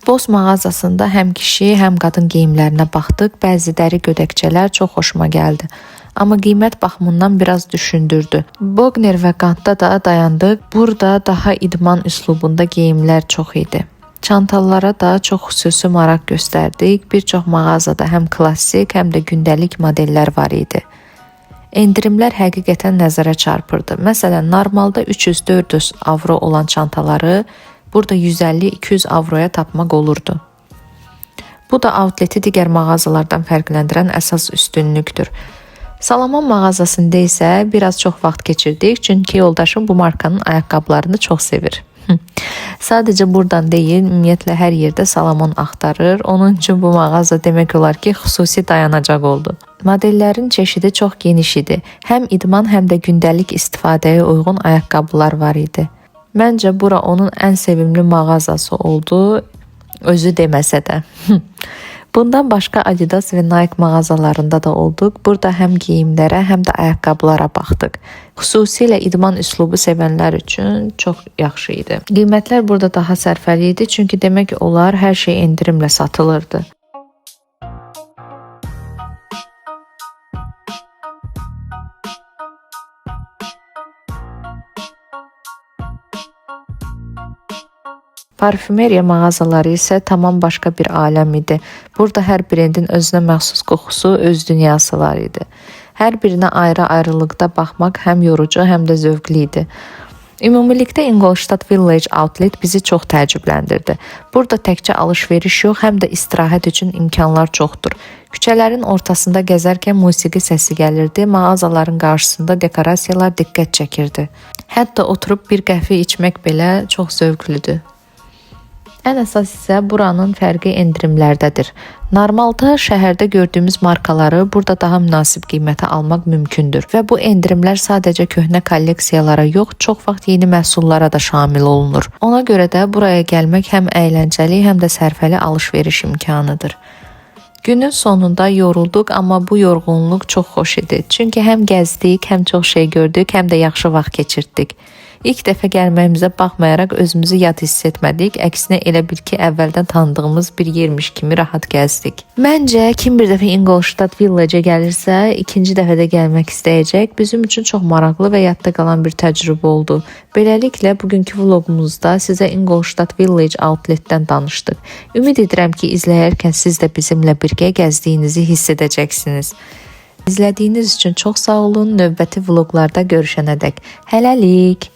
Boss mağazasında həm kişi, həm qadın geyimlərinə baxdıq. Bəzi dəri gödəkçələr çox xoşuma gəldi. Amma qiymət baxımından biraz düşündürdü. Bogner və Gantda da dayandıq. Burada daha idman üslubunda geyimlər çox idi. Çantalara da çox xüsusi maraq göstərdik. Bir çox mağazada həm klassik, həm də gündəlik modellər var idi. Endirimlər həqiqətən nəzərə çarpırdı. Məsələn, normalda 300-400 avro olan çantaları burada 150-200 avroya tapmaq olurdu. Bu da outleti digər mağazalardan fərqləndirən əsas üstünlükdür. Salomon mağazasında isə biraz çox vaxt keçirdik, çünki yoldaşım bu markanın ayaqqabılarını çox sevir. Sadəcə buradan deyil, ümumiyyətlə hər yerdə Salomon axtarır. Onun üçün bu mağaza demək olar ki, xüsusi dayanacaq oldu. Modellərin çeşidi çox geniş idi. Həm idman, həm də gündəlik istifadəyə uyğun ayaqqabılar var idi. Məncə bura onun ən sevimli mağazası oldu, özü deməsə də. Bundan başqa Adidas və Nike mağazalarında da olduq. Burada həm geyimlərə, həm də ayaqqabılara baxdıq. Xüsusilə idman üslubu sevənlər üçün çox yaxşı idi. Qiymətlər burada daha sərfəli idi, çünki demək olar hər şey endirimlə satılırdı. Parfümeriya mağazaları isə tamam başqa bir aləm idi. Burada hər brendin özünə məxsus qoxusu, öz dünyası var idi. Hər birinə ayrı-ayrılıqda baxmaq həm yorucu, həm də zövqlü idi. Ümumilikdə Ingolstadt Village Outlet bizi çox təəccübləndirdi. Burada təkcə alış-veriş yox, həm də istirahət üçün imkanlar çoxdur. Küçələrin ortasında gəzərkən musiqi səsi gəlirdi, mağazaların qarşısında dekorasiyalar diqqət çəkirdi. Hətta oturub bir qəhvə içmək belə çox zövqlüdür. Ən əsas isə buranın fərqi endirimlərdədir. Normalda şəhərdə gördüyümüz markaları burada daha münasib qiymətə almaq mümkündür və bu endirimlər sadəcə köhnə kolleksiyalara yox, çox vaxt yeni məhsullara da şamil olunur. Ona görə də buraya gəlmək həm əyləncəli, həm də sərfəli alış-veriş imkanıdır. Günün sonunda yorulduq, amma bu yorğunluq çox xoş idi. Çünki həm gəzdik, həm çox şey gördük, həm də yaxşı vaxt keçirtdik. İlk dəfə gəlməyimizə baxmayaraq özümüzü yad hiss etmədik. Əksinə elə bil ki, əvvəldən tanıdığımız bir yermiş kimi rahat gəzdik. Məncə, kim bir dəfə Ingolstadt Village-ə gəlirsə, ikinci dəfə də gəlmək istəyəcək. Bizim üçün çox maraqlı və yadda qalan bir təcrübə oldu. Beləliklə, bugünkü vloqumuzda sizə Ingolstadt Village Outlet-dən danışdıq. Ümid edirəm ki, izləyərkən siz də bizimlə birgə gəzdiyinizi hiss edəcəksiniz. İzlədiyiniz üçün çox sağ olun. Növbəti vloqlarda görüşənədək. Hələlik!